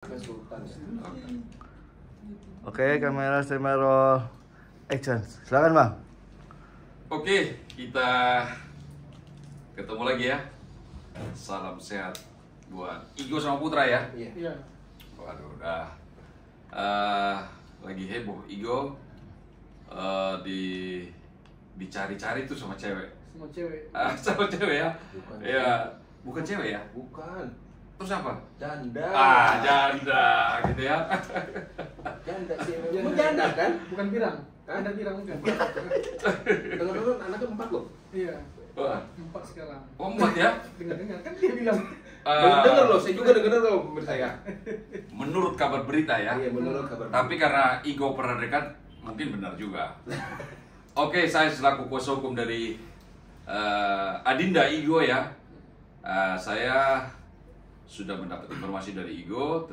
Oke, kamera roll action. Silakan, Bang. Oke, kita ketemu lagi ya. Salam sehat buat Igo sama Putra ya. Iya. Waduh, udah lagi heboh Igo dicari-cari tuh sama cewek. Sama cewek. Sama cewek ya. Bukan. Ya, bukan cewek ya. Bukan. Terus apa? Janda. Janda gitu ya. Janda sih. Janda. Emang janda kan? Bukan pirang. Hah? Ada pirang bukan? Dengar-dengar anaknya 4 loh. Iya. Wah. 4 sekarang. Oh, 4 ya? Dengar-dengar kan dia bilang. Dengar loh, saya juga dengar loh pemirsa ya. Menurut kabar berita ya. Iya, menurut kabar. Tapi karena Igo pernah dekat, mungkin benar juga. Oke, saya selaku kuasa hukum dari Adinda Igo ya. Saya sudah mendapat informasi dari Igo,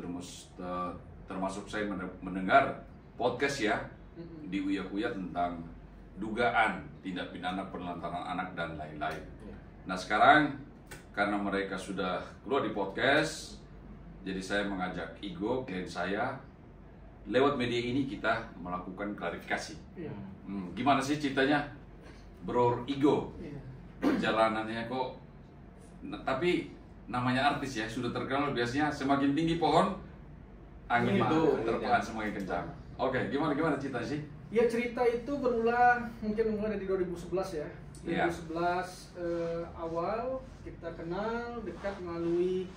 termasuk saya mendengar podcast ya di Uya-Kuya tentang dugaan tindak pidana penelantaran anak dan lain-lain. Nah sekarang karena mereka sudah keluar di podcast, jadi saya mengajak Igo, klien saya, lewat media ini kita melakukan klarifikasi. Iya. Gimana sih ceritanya, Bro Igo? Iya. Perjalanannya kok, tapi namanya artis ya, sudah terkenal biasanya semakin tinggi pohon, angin Iya. itu terpahan semakin kencang. Oke, gimana ceritanya sih? Ya cerita itu berulang mungkin mulai dari 2011 ya. Iya. 2011 awal kita kenal dekat melalui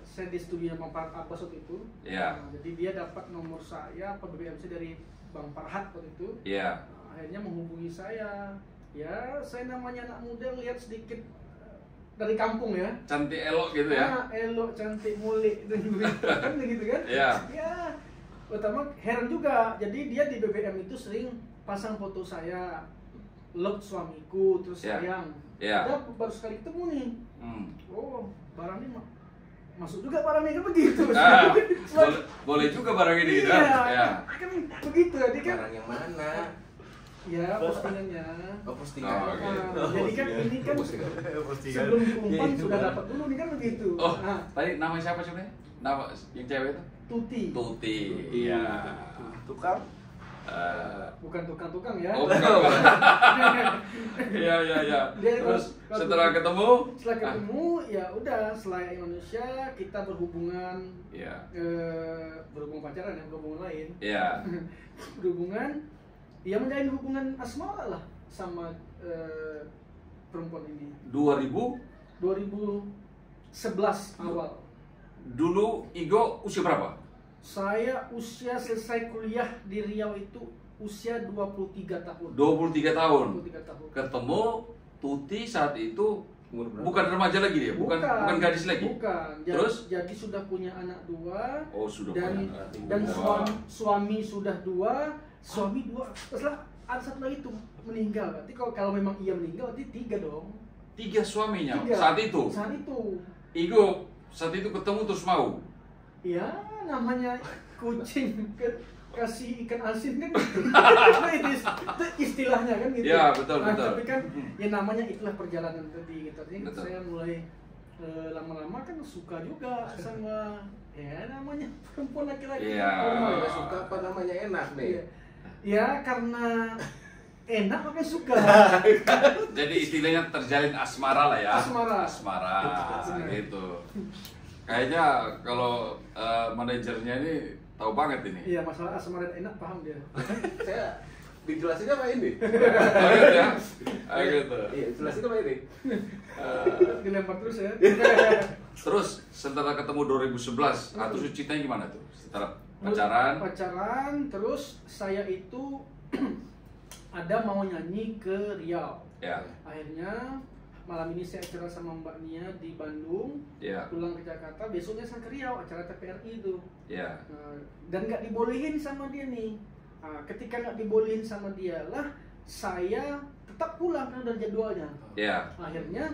saya di studio Bang Farhat Abbas waktu itu. Iya. Nah, jadi dia dapat nomor saya atau BBMC dari Bang Farhat waktu itu. Iya. Nah, akhirnya menghubungi saya. Ya, saya namanya anak muda lihat sedikit dari kampung ya. Cantik elok gitu ya? Elok, cantik, mulik dan kan begitu kan? Iya. Ya. Pertama heran juga. Jadi dia di BBM itu sering pasang foto saya, love suamiku, terus Iya. sayang. Iya. Kita baru sekali ketemu nih. Oh, barang ini masuk juga barangnya kan begitu. Boleh juga barang ini gitu. Iya. Ya. Kan begitu jadi kan. Barang yang mana? Ya, postingannya. Oh, postingan. Oh, oke. Jadi kan ini kan sebelum diumpan sudah dapat dulu nih kan begitu. Oh, Nah, tadi nama siapa sebenarnya? Nama yang cewek itu? Tuti. Tuti. Iya. Tukang. Bukan tukang-tukang ya. Oh, bukan. Iya. Dia Terus kalau- setelah ketemu? Setelah ketemu ya udah setelah Indonesia kita berhubungan Iya. berhubungan pacaran ya, berhubungan lain. Iya. Berhubungan ya menjalin hubungan asmara lah sama perempuan ini. 2011 awal. Dulu Igo usia berapa? Saya usia selesai kuliah di Riau itu usia 23 tahun. 23 tahun. 23 tahun. Ketemu Tuti saat itu Umur berapa? bukan remaja lagi dia, bukan gadis lagi. Bukan. Terus? Jadi sudah punya anak 2. Oh, sudah dan punya anak dan dua. suami sudah 2, suami 2. Setelah ada satu lagi itu meninggal. Berarti kalau memang ia meninggal berarti 3 dong. 3 suaminya 3. saat itu. Saat itu. Igo saat itu ketemu terus mau. Ya, namanya kucing kasih ikan asin kan gitu. itu istilahnya kan gitu. Ya, betul. Tapi kan ya namanya itulah perjalanan tadi gitu. Jadi Betul. saya mulai lama-lama kan suka juga sama ya namanya perempuan laki-laki. Iya. Normal ya, Nggak suka apa namanya enak nih. Iya. Ya karena enak makanya suka. Jadi istilahnya terjalin asmara lah ya. Asmara. Asmara gitu. Kayaknya kalau manajernya ini tahu banget ini. Iya, masalah asmara dan enak paham dia. Saya dijelasin apa ini? Oh, gitu ya. Gitu. Iya, jelasin apa ini? Dilempar terus ya. Terus setelah ketemu 2011, atau ceritanya gimana tuh? Setelah pacaran? Pacaran, terus saya itu ada mau nyanyi ke Riau. Ya. Akhirnya malam ini saya acara sama Mbak Nia di Bandung, Ya. pulang ke Jakarta, besoknya saya ke Riau, acara TPRI itu. Ya. Dan nggak dibolehin sama dia nih. Nah, ketika nggak dibolehin sama dia lah, saya tetap pulang karena udah jadwalnya. Ya. Akhirnya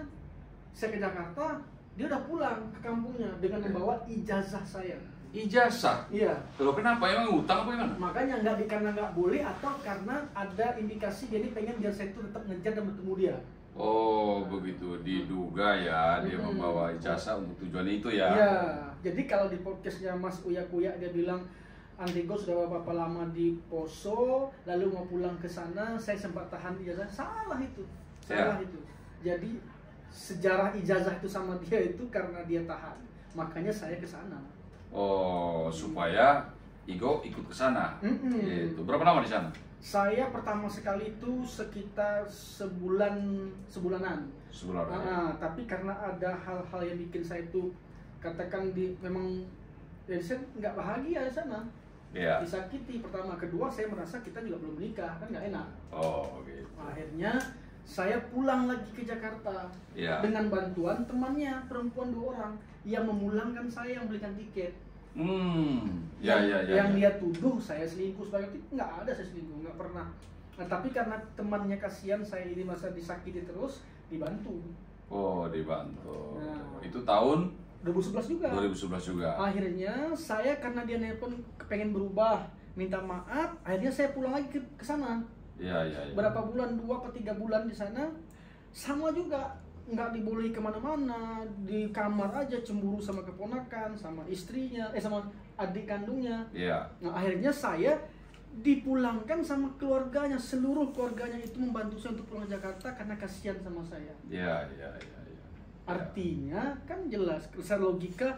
saya ke Jakarta, dia udah pulang ke kampungnya dengan membawa ijazah saya. Ijazah. Iya. Loh kenapa? Emang utang apa gimana? Makanya karena nggak boleh atau karena ada indikasi dia ini pengen biar saya itu tetap ngejar dan bertemu dia. Oh begitu, diduga ya dia membawa ijazah untuk tujuan itu ya. Iya, jadi kalau di podcastnya Mas Uya Kuya dia bilang Antigo sudah berapa lama di Poso, lalu mau pulang ke sana, saya sempat tahan ijazah. Salah itu, salah itu. Jadi sejarah ijazah itu sama dia itu karena dia tahan, makanya saya ke sana. Oh, supaya Igo ikut ke sana. Gitu. Berapa lama di sana? Saya pertama sekali itu sekitar sebulanan. Sebulan. Tapi karena ada hal-hal yang bikin saya itu katakan memang ya saya nggak bahagia di sana. Iya. Disakiti pertama, kedua saya merasa kita juga belum menikah, kan nggak enak. Oh gitu. Akhirnya saya pulang lagi ke Jakarta dengan bantuan temannya perempuan 2 orang yang memulangkan saya, yang belikan tiket. Yang dia tuduh saya selingkuh sebagai itu nggak ada, saya selingkuh nggak pernah. Nah, tapi karena temannya kasihan saya ini masa disakiti terus, dibantu. Oh dibantu. Nah, itu tahun 2011 juga. 2011 juga. Akhirnya saya karena dia nelpon pengen berubah, minta maaf, akhirnya saya pulang lagi ke sana. Iya. Berapa bulan, 2 atau 3 bulan di sana, sama juga nggak dibolehi kemana-mana, di kamar aja cemburu sama keponakan, sama istrinya, sama adik kandungnya. Iya. Nah akhirnya saya dipulangkan sama keluarganya, seluruh keluarganya itu membantu saya untuk pulang ke Jakarta karena kasihan sama saya. Iya. Artinya kan jelas, secara logika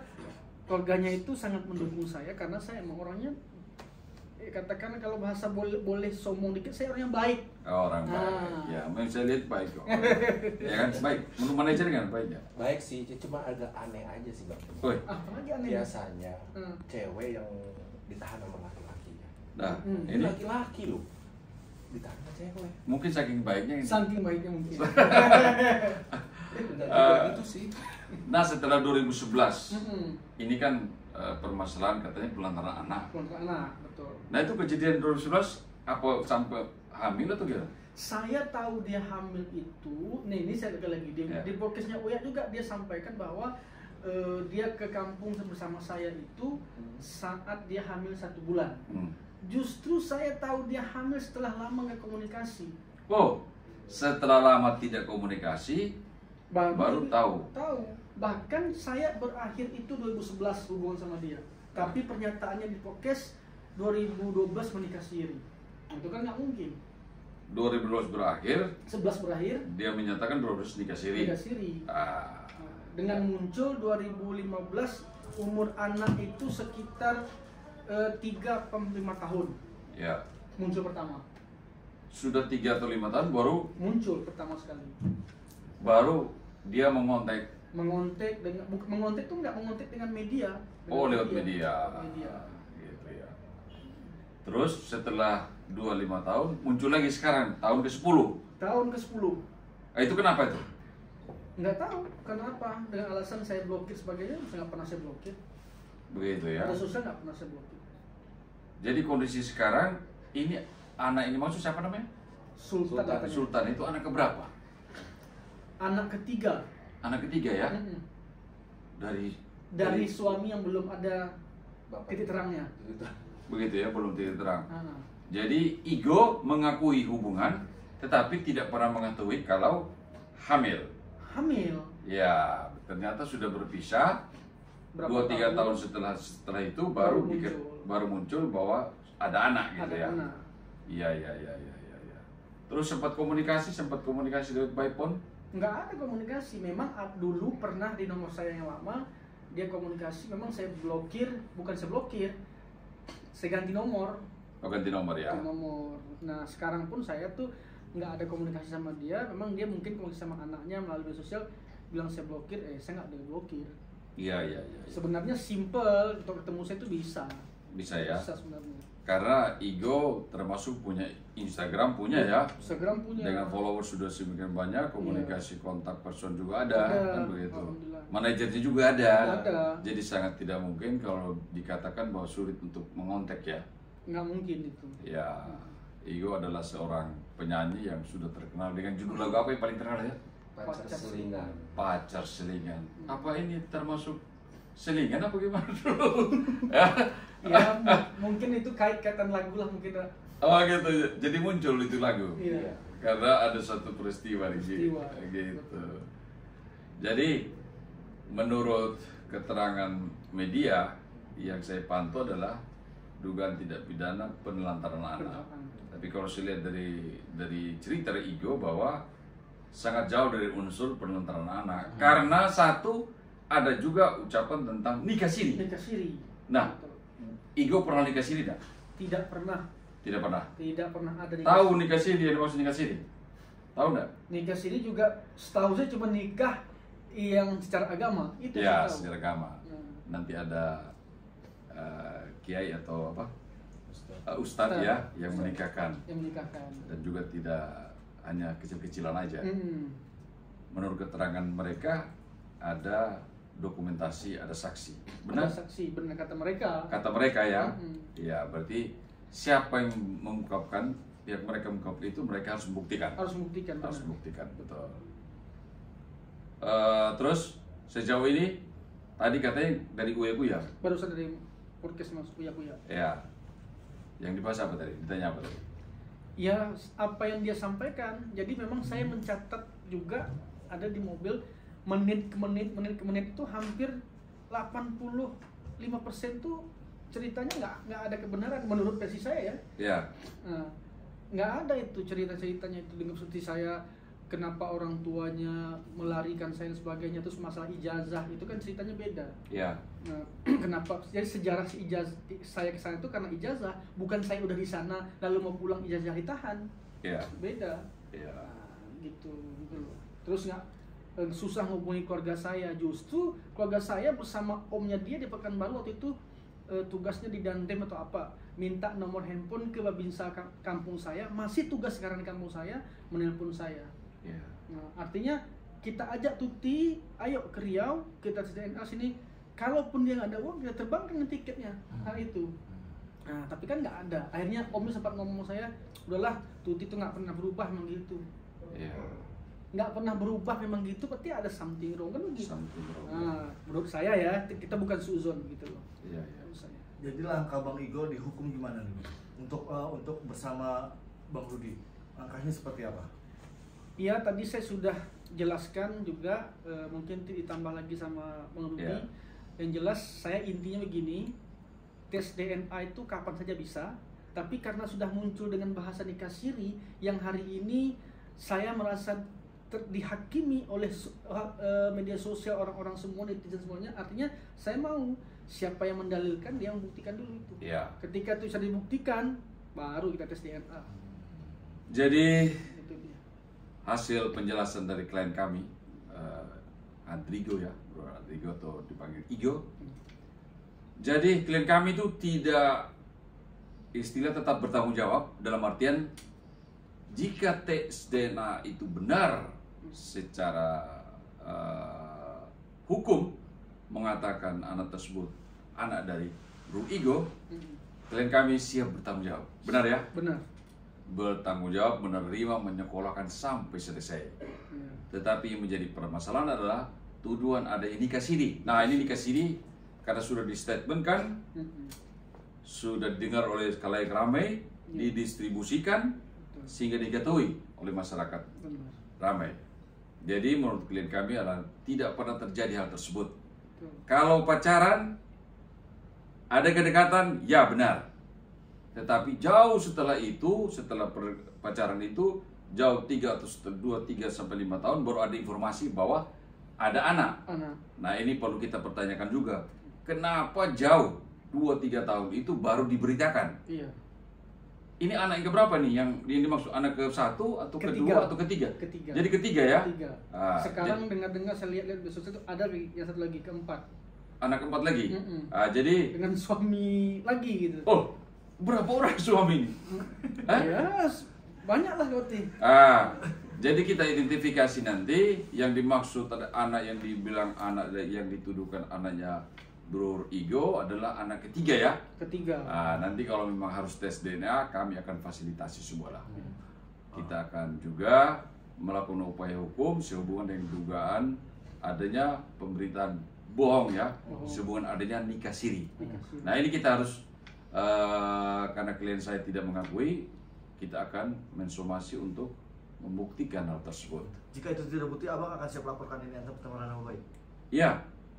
keluarganya itu sangat mendukung saya karena saya emang orangnya katakan kalau bahasa boleh sombong dikit, saya orang yang baik. Oh, orang baik. Ya, memang saya lihat baik kok. Ya kan, baik. Menurut manajer kan baik ya? Baik sih, cuma agak aneh aja sih Bang. Woi. Apalagi aneh. Biasanya cewek yang ditahan sama laki-laki ya. Nah, Ini ini laki-laki loh. Ditahan sama cewek. mungkin saking baiknya ini. Saking baiknya mungkin. Enggak juga gitu sih. Nah, setelah 2011, ini kan permasalahan katanya pelantaran anak. Pelantaran anak, betul. Nah, itu kejadian 2011 apa sampai hamil atau gimana? Saya tahu dia hamil itu, ini saya lagi di podcastnya Uya juga dia sampaikan bahwa dia ke kampung bersama saya itu saat dia hamil 1 bulan. Justru saya tahu dia hamil setelah lama nggak komunikasi. Oh, setelah lama tidak komunikasi, baru tahu. Bahkan saya berakhir itu 2011 hubungan sama dia. Tapi pernyataannya di podcast 2012 menikah siri. Itu kan nggak mungkin. 2012 berakhir, 11 berakhir, dia menyatakan 2012 nikah siri. menikah siri. Ah, Dengan muncul 2015 umur anak itu sekitar 3-5 tahun. ya. Muncul pertama. Sudah 3 atau 5 tahun baru Muncul pertama sekali. dia mengontak. Mengontek tuh nggak mengontek dengan media. Oh, lewat media. Media. Gitu ya. Terus setelah 25 tahun muncul lagi sekarang tahun ke-10. Tahun ke-10. Itu kenapa itu? Nggak tahu kenapa, dengan alasan saya blokir sebagainya, saya nggak pernah saya blokir. Begitu ya. Ada sosial nggak pernah saya blokir. Jadi kondisi sekarang ini anak ini maksud siapa namanya? Sultan. katanya. Sultan itu anak keberapa? Anak ketiga. Anak ketiga ya? Dari Suami yang belum ada titik terangnya. begitu ya, belum titik terang. Ah. Jadi Igo mengakui hubungan tetapi tidak pernah mengetahui kalau hamil. Hamil. Ya, ternyata sudah berpisah. 2-3 tahun setelah itu baru muncul bahwa ada anak gitu ada ya. anak. Iya. Terus sempat komunikasi lewat by phone? Nggak ada komunikasi. Memang dulu pernah di nomor saya yang lama dia komunikasi. Memang saya blokir, bukan saya blokir, saya ganti nomor. Oh, ganti nomor ya. Ganti nomor. Nah sekarang pun saya tuh nggak ada komunikasi sama dia. Memang dia mungkin komunikasi sama anaknya melalui media sosial, bilang saya blokir. Saya nggak ada blokir. Iya. Sebenarnya simple untuk ketemu saya itu bisa. Bisa ya. Bisa sebenarnya. Karena Igo termasuk punya Instagram ya. Instagram punya. Dengan followers sudah semakin banyak, komunikasi kontak person juga ada. Kan begitu. Manajernya juga ada. Jadi sangat tidak mungkin kalau dikatakan bahwa sulit untuk mengontak ya. Nggak mungkin itu. Ya, Igo adalah seorang penyanyi yang sudah terkenal dengan judul lagu apa yang paling terkenal ya? Pacar selingan. Pacar selingan. Apa ini termasuk selingan apa gimana dulu? Mungkin itu kaitan lagu lah mungkin. Oh gitu, jadi muncul itu lagu. Iya. Karena ada satu peristiwa di sini. Peristiwa. Gitu. Jadi menurut keterangan media yang saya pantau adalah dugaan tidak pidana penelantaran anak. Tapi kalau saya lihat dari cerita dari Igo bahwa sangat jauh dari unsur penelantaran anak. Karena satu ada juga ucapan tentang nikah siri. Nikah siri. Nah, Igo pernah nikah siri tidak? Tidak pernah. Tidak pernah. Tidak pernah ada nikah. Tahu nikah siri yang dimaksud nikah siri? Tahu enggak? Nikah siri juga setahu saya cuma nikah yang secara agama itu Ya, saya tahu. secara agama. Nanti ada kiai atau apa? Ustadz ya yang menikahkan. Yang menikahkan. Dan juga tidak hanya kecil-kecilan aja. Mm. Menurut keterangan mereka ada dokumentasi, ada saksi. Benar? Ada saksi, benar kata mereka. Kata mereka ya. Mm-mm. Ya, berarti siapa yang mengungkapkan, pihak mereka mengungkapkan itu mereka harus membuktikan. Harus membuktikan. Harus benar. membuktikan, betul. Terus sejauh ini tadi katanya dari Uya-Kuya. Barusan dari podcast Mas Uya. Ya. Yang dibahas apa tadi? Ditanya apa tadi? Ya, apa yang dia sampaikan. Jadi memang saya mencatat juga ada di mobil menit ke menit itu hampir 85% tuh ceritanya nggak ada kebenaran menurut versi saya ya. Ya. Nah, nggak ada itu cerita-ceritanya itu dengan seperti saya kenapa orang tuanya melarikan saya dan sebagainya, terus masalah ijazah itu kan ceritanya beda. Ya. Nah, kenapa? Jadi sejarah si ijazah saya ke sana itu karena ijazah, bukan saya udah di sana lalu mau pulang ijazah ditahan. Ya. Beda. Ya. Nah, gitu loh. Terus nggak susah hubungi keluarga saya, justru keluarga saya bersama omnya dia di Pekanbaru waktu itu tugasnya di Dandem atau apa, minta nomor handphone ke Babinsa kampung saya, masih tugas sekarang di kampung saya, menelpon saya. Ya. Nah, artinya kita ajak Tuti, ayo ke Riau, kita tes DNA sini. Kalaupun dia nggak ada uang, kita terbangkan tiketnya. Nah itu. Nah, tapi kan nggak ada. Akhirnya omnya sempat ngomong saya, udahlah, Tuti itu nggak pernah berubah memang gitu. Ya. Nggak pernah berubah memang gitu, berarti ada something wrong kan begitu. Something wrong. Nah, menurut saya ya, kita bukan suzon gitu loh. Iya, iya. Menurut saya. Jadi langkah Bang Igo dihukum gimana nih? Untuk bersama Bang Rudi, langkahnya seperti apa? Iya, tadi saya sudah jelaskan juga, mungkin ditambah lagi sama Bang Rudi. Ya. Yang jelas saya intinya begini, tes DNA itu kapan saja bisa, tapi karena sudah muncul dengan bahasa nikah siri yang hari ini saya merasa dihakimi oleh media sosial, orang-orang semua, netizen semuanya, artinya saya mau siapa yang mendalilkan dia membuktikan dulu itu. Ya. Ketika itu bisa dibuktikan, baru kita tes DNA. Jadi Itu dia. hasil penjelasan dari klien kami, Andrigo ya, Bro Andrigo atau dipanggil Igo. Jadi klien kami itu tidak istilah tetap bertanggung jawab dalam artian jika tes DNA itu benar secara hukum mengatakan anak tersebut anak dari Bro Igo, klien kami siap bertanggung jawab. Benar ya? Benar. Bertanggung jawab, menerima, menyekolahkan sampai selesai. Ya. Tetapi yang menjadi permasalahan adalah tuduhan ada nikah siri. Nah, ini nikah siri karena sudah di statement kan, sudah didengar oleh khalayak ramai, didistribusikan sehingga diketahui oleh masyarakat Benar. ramai. Jadi menurut klien kami adalah tidak pernah terjadi hal tersebut. Betul. Kalau pacaran ada kedekatan, ya benar. Tetapi jauh setelah itu, setelah pacaran itu, jauh 3 atau 2, 3 sampai 5 tahun baru ada informasi bahwa ada anak. Anak. Nah, ini perlu kita pertanyakan juga. Kenapa jauh 2-3 tahun itu baru diberitakan? Iya. Ini anak yang keberapa nih? Yang dimaksud anak ke-1 atau Ketiga. kedua atau ketiga? Ketiga. Jadi ketiga ya? Ketiga. Ah, Sekarang dengar-dengar saya lihat di sosial itu ada yang satu lagi, keempat. anak keempat lagi. Mm-mm. Jadi, Dengan suami lagi gitu. oh, berapa orang suami ini? Hah? Ya, banyak lah berarti. Jadi kita identifikasi nanti yang dimaksud ada anak yang dibilang anak yang dituduhkan anaknya Bro Igo adalah anak ketiga ya. Ketiga. Nanti kalau memang harus tes DNA kami akan fasilitasi semua lah. Kita akan juga melakukan upaya hukum sehubungan dengan dugaan adanya pemberitaan bohong ya, sehubungan adanya nikah siri. Nikah siri. Nah ini kita harus karena klien saya tidak mengakui, kita akan mensomasi untuk membuktikan hal tersebut. Jika itu tidak bukti, abang akan siap laporkan ini antar pencemaran nama baik. Ya,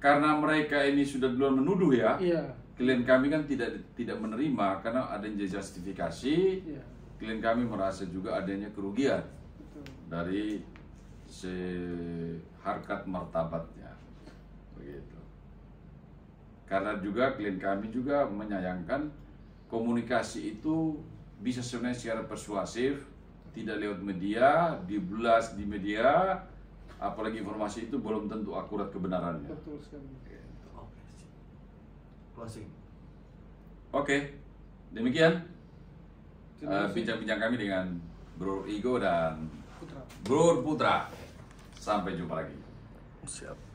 karena mereka ini sudah duluan menuduh ya. Iya. Klien kami kan tidak menerima karena adanya justifikasi. Iya. Klien kami merasa juga adanya kerugian Betul. dari harkat martabatnya, begitu. Karena juga klien kami juga menyayangkan komunikasi itu bisa sebenarnya secara persuasif, tidak lewat media, dibelas di media, apalagi informasi itu belum tentu akurat kebenarannya. Betul sekali. Oke, sip. Closing. Oke, demikian Terima kasih. bincang-bincang kami dengan Bro Igo dan Putra. Bro Putra. Sampai jumpa lagi. Siap.